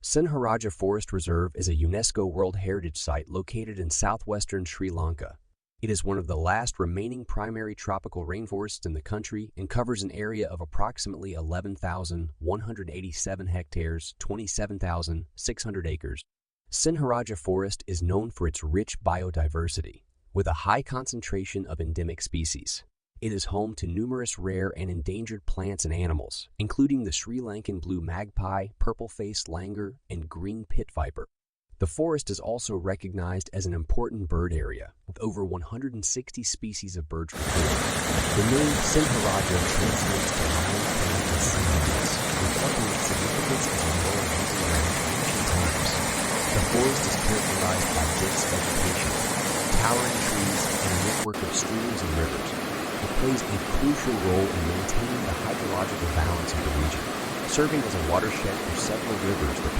Sinharaja Forest Reserve is a UNESCO World Heritage Site located in southwestern Sri Lanka. It is one of the last remaining primary tropical rainforests in the country and covers an area of approximately 11,187 hectares, 27,600 acres. Sinharaja Forest is known for its rich biodiversity, with a high concentration of endemic species. It is home to numerous rare and endangered plants and animals, including the Sri Lankan blue magpie, purple-faced langur, and green pit viper. The forest is also recognized as an important bird area, with over 160 species of birds recorded. The name Sinharaja translates to lion king in Sinhalese, reflecting its significance as a moral hunting ground in ancient times. The forest is characterized by dense vegetation, towering trees, and a network of streams and rivers. It plays a crucial role in maintaining the hydrological balance of the region, serving as a watershed for several rivers that